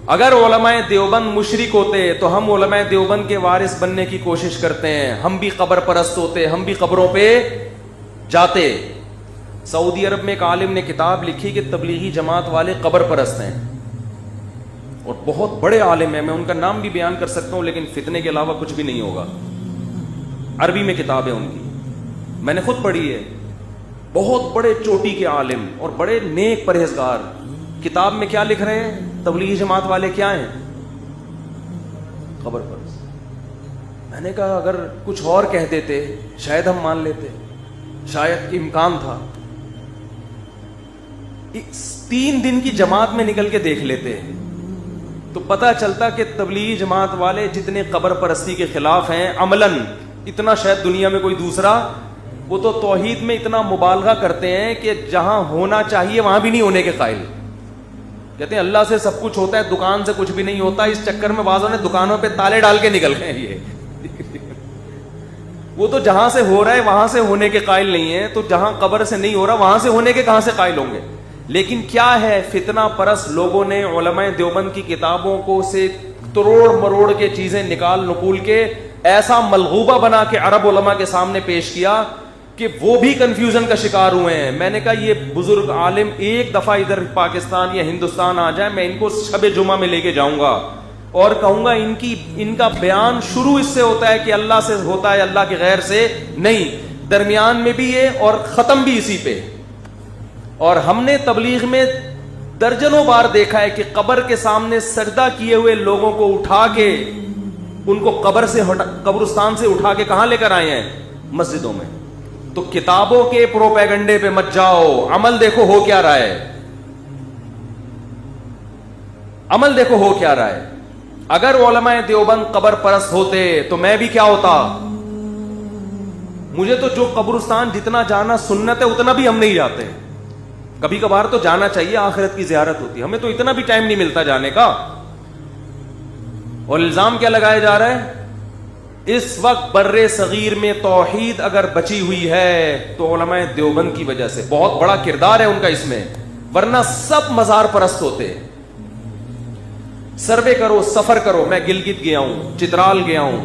اگر علماء دیوبند مشرک ہوتے تو ہم علماء دیوبند کے وارث بننے کی کوشش کرتے ہیں, ہم بھی قبر پرست ہوتے, ہم بھی قبروں پہ جاتے. سعودی عرب میں ایک عالم نے کتاب لکھی کہ تبلیغی جماعت والے قبر پرست ہیں, اور بہت بڑے عالم ہیں, میں ان کا نام بھی بیان کر سکتا ہوں لیکن فتنے کے علاوہ کچھ بھی نہیں ہوگا. عربی میں کتاب ہے ان کی, میں نے خود پڑھی ہے. بہت بڑے چوٹی کے عالم اور بڑے نیک پرہیزگار. کتاب میں کیا لکھ رہے ہیں؟ تبلیغی جماعت والے کیا ہیں؟ قبر پرست. میں نے کہا اگر کچھ اور کہہ دیتے شاید ہم مان لیتے, شاید امکان تھا. 3 دن کی جماعت میں نکل کے دیکھ لیتے تو پتہ چلتا کہ تبلیغی جماعت والے جتنے قبر پرستی کے خلاف ہیں عملاً اتنا شاید دنیا میں کوئی دوسرا, وہ تو توحید میں اتنا مبالغہ کرتے ہیں کہ جہاں ہونا چاہیے وہاں بھی نہیں ہونے کے قائل. کہتے ہیں اللہ سے سب کچھ ہوتا ہے, دکان سے کچھ بھی نہیں ہوتا. اس چکر میں بعضوں نے دکانوں پہ تالے ڈال کے نکل گئے. یہ وہ تو جہاں سے ہو رہا ہے وہاں سے ہونے کے قائل نہیں ہے, تو جہاں قبر سے نہیں ہو رہا وہاں سے ہونے کے کہاں سے قائل ہوں گے. لیکن کیا ہے, فتنہ پرست لوگوں نے علماء دیوبند کی کتابوں کو سے تروڑ مروڑ کے چیزیں نکال نکول کے ایسا ملغوبہ بنا کے عرب علماء کے سامنے پیش کیا کہ وہ بھی کنفیوژن کا شکار ہوئے ہیں. میں نے کہا یہ بزرگ عالم ایک دفعہ ادھر پاکستان یا ہندوستان آ جائے, میں ان کو شب جمعہ میں لے کے جاؤں گا اور کہوں گا ان کا بیان شروع اس سے ہوتا ہے کہ اللہ سے ہوتا ہے, اللہ کے غیر سے نہیں, درمیان میں بھی یہ اور ختم بھی اسی پہ. اور ہم نے تبلیغ میں درجنوں بار دیکھا ہے کہ قبر کے سامنے سجدہ کیے ہوئے لوگوں کو اٹھا کے ان کو قبرستان سے اٹھا کے کہاں لے کر آئے ہیں؟ مسجدوں میں. تو کتابوں کے پروپیگنڈے پہ مت جاؤ, عمل دیکھو ہو کیا رہا ہے, عمل دیکھو ہو کیا رہا ہے. اگر علماء دیوبند قبر پرست ہوتے تو میں بھی کیا ہوتا. مجھے تو جو قبرستان جتنا جانا سنت ہے اتنا بھی ہم نہیں جاتے. کبھی کبھار تو جانا چاہیے, آخرت کی زیارت ہوتی ہے, ہمیں تو اتنا بھی ٹائم نہیں ملتا جانے کا. اور الزام کیا لگایا جا رہا ہے؟ اس وقت بر صغیر میں توحید اگر بچی ہوئی ہے تو علماء دیوبند کی وجہ سے, بہت بڑا کردار ہے ان کا اس میں, ورنہ سب مزار پرست ہوتے. سروے کرو, سفر کرو, میں گلگت گیا ہوں, چترال گیا ہوں,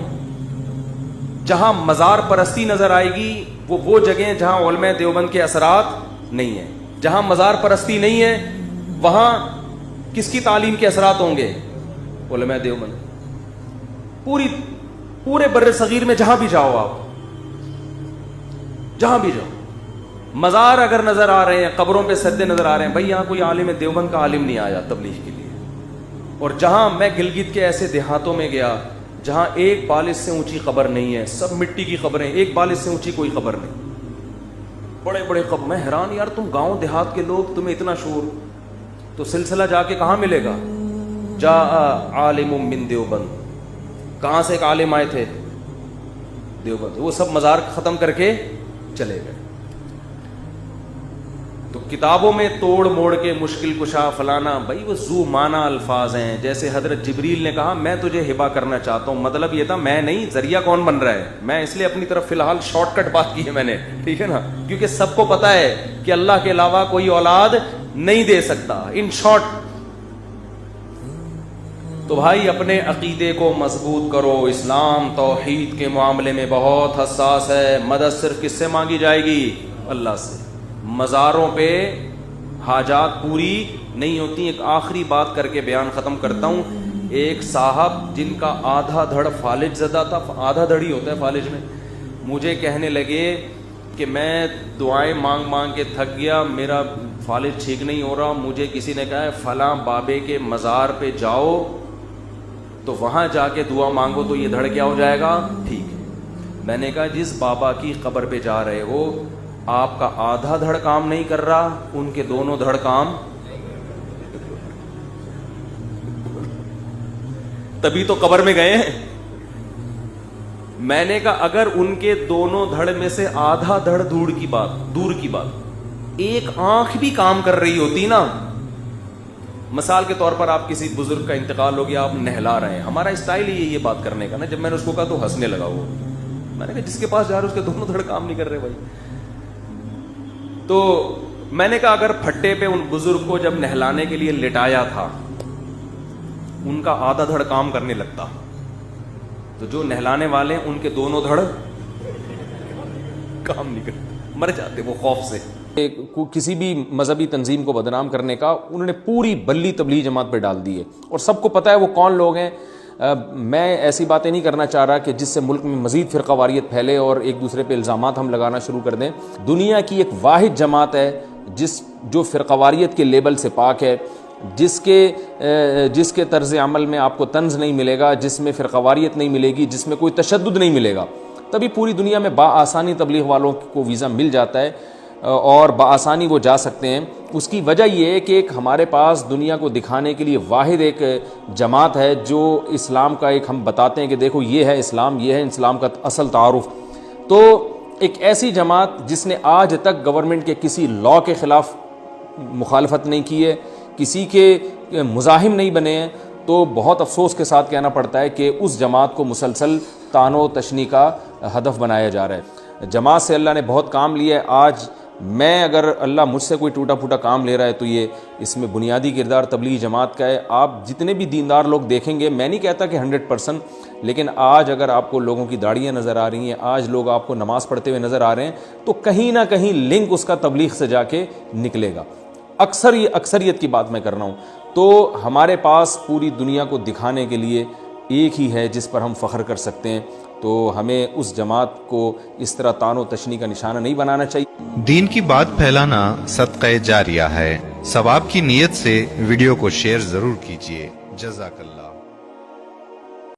جہاں مزار پرستی نظر آئے گی وہ جگہیں جہاں علماء دیوبند کے اثرات نہیں ہیں. جہاں مزار پرستی نہیں ہے وہاں کس کی تعلیم کے اثرات ہوں گے؟ علماء دیوبند. پورے بر صغیر میں جہاں بھی جاؤ, آپ جہاں بھی جاؤ, مزار اگر نظر آ رہے ہیں, قبروں پہ سجدے نظر آ رہے ہیں, بھائی یہاں کوئی عالم دیوبند کا عالم نہیں آیا تبلیغ کے لیے. اور جہاں میں گلگت کے ایسے دیہاتوں میں گیا جہاں ایک بالش سے اونچی قبر نہیں ہے, سب مٹی کی قبریں, ایک بالش سے اونچی کوئی قبر نہیں, بڑے بڑے قبر. میں حیران, یار تم گاؤں دیہات کے لوگ, تمہیں اتنا شور, تو سلسلہ جا کے کہاں ملے گا؟ جا عالم من دیوبند, کہاں سے ایک عالم آئے تھے؟ دیوبند. وہ سب مزار ختم کر کے چلے گئے. تو کتابوں میں توڑ موڑ کے مشکل کشا فلانا, بھائی وہ ذو معنی الفاظ ہیں. جیسے حضرت جبریل نے کہا میں تجھے ہبا کرنا چاہتا ہوں, مطلب یہ تھا میں نہیں, ذریعہ کون بن رہا ہے؟ میں اس لیے اپنی طرف فی الحال شارٹ کٹ بات کی ہے میں نے, ٹھیک ہے نا, کیونکہ سب کو پتا ہے کہ اللہ کے علاوہ کوئی اولاد نہیں دے سکتا. ان شارٹ تو بھائی اپنے عقیدے کو مضبوط کرو. اسلام توحید کے معاملے میں بہت حساس ہے. مدد صرف کس سے مانگی جائے گی؟ اللہ سے. مزاروں پہ حاجات پوری نہیں ہوتی. ایک آخری بات کر کے بیان ختم کرتا ہوں. ایک صاحب جن کا آدھا دھڑ فالج زدہ تھا, آدھا دھڑ ہی ہوتا ہے فالج میں, مجھے کہنے لگے کہ میں دعائیں مانگ مانگ کے تھک گیا, میرا فالج ٹھیک نہیں ہو رہا. مجھے کسی نے کہا ہے فلاں بابے کے مزار پہ جاؤ تو وہاں جا کے دعا مانگو تو یہ دھڑ کیا ہو جائے گا, ٹھیک ہے. میں نے کہا جس بابا کی قبر پہ جا رہے ہو آپ کا آدھا دھڑ کام نہیں کر رہا, ان کے دونوں دھڑ کام, تبھی تو قبر میں گئے ہیں. میں نے کہا اگر ان کے دونوں دھڑ میں سے آدھا دھڑ دور کی بات ایک آنکھ بھی کام کر رہی ہوتی نا, مثال کے طور پر آپ کسی بزرگ کا انتقال ہو گیا, آپ نہلا رہے ہیں, ہمارا اسٹائل ہی یہ بات کرنے کا نا. جب میں نے اس کو کہا تو ہنسنے لگا وہ. میں نے کہا جس کے پاس جا رہے اس کے دونوں دھڑ کام نہیں کر رہے بھائی. تو میں نے کہا اگر پھٹے پہ ان بزرگ کو جب نہلانے کے لیے لٹایا تھا ان کا آدھا دھڑ کام کرنے لگتا, تو جو نہلانے والے ان کے دونوں دھڑ کام نہیں کرتے, مر جاتے وہ خوف سے. کسی بھی مذہبی تنظیم کو بدنام کرنے کا انہوں نے پوری بلی تبلیغ جماعت پہ ڈال دی ہے, اور سب کو پتہ ہے وہ کون لوگ ہیں. میں ایسی باتیں نہیں کرنا چاہ رہا کہ جس سے ملک میں مزید فرقہ واریت پھیلے اور ایک دوسرے پہ الزامات ہم لگانا شروع کر دیں. دنیا کی ایک واحد جماعت ہے جو فرقہ واریت کے لیبل سے پاک ہے, جس کے طرز عمل میں آپ کو طنز نہیں ملے گا, جس میں فرقہ واریت نہیں ملے گی, جس میں کوئی تشدد نہیں ملے گا. تبھی پوری دنیا میں بآسانی تبلیغ والوں کو ویزا مل جاتا ہے اور بآسانی وہ جا سکتے ہیں. اس کی وجہ یہ ہے کہ ایک ہمارے پاس دنیا کو دکھانے کے لیے واحد ایک جماعت ہے جو اسلام کا ایک ہم بتاتے ہیں کہ دیکھو یہ ہے اسلام, یہ ہے اسلام کا اصل تعارف. تو ایک ایسی جماعت جس نے آج تک گورنمنٹ کے کسی لاء کے خلاف مخالفت نہیں کی ہے, کسی کے مزاحم نہیں بنے ہیں, تو بہت افسوس کے ساتھ کہنا پڑتا ہے کہ اس جماعت کو مسلسل طعن و تشنیع کا ہدف بنایا جا رہا ہے. جماعت سے اللہ نے بہت کام لیا ہے. آج میں اگر اللہ مجھ سے کوئی ٹوٹا پھوٹا کام لے رہا ہے تو یہ اس میں بنیادی کردار تبلیغ جماعت کا ہے. آپ جتنے بھی دیندار لوگ دیکھیں گے, میں نہیں کہتا کہ 100%, لیکن آج اگر آپ کو لوگوں کی داڑیاں نظر آ رہی ہیں, آج لوگ آپ کو نماز پڑھتے ہوئے نظر آ رہے ہیں, تو کہیں نہ کہیں لنک اس کا تبلیغ سے جا کے نکلے گا. اکثریت کی بات میں کر رہا ہوں. تو ہمارے پاس پوری دنیا کو دکھانے کے لیے ایک ہی ہے جس پر ہم فخر کر سکتے ہیں, تو ہمیں اس جماعت کو اس طرح طعن و تشنیع کا نشانہ نہیں بنانا چاہیے. دین کی بات پھیلانا صدقہ جاریہ ہے. ثواب کی نیت سے ویڈیو کو شیئر ضرور کیجیے. جزاک اللہ.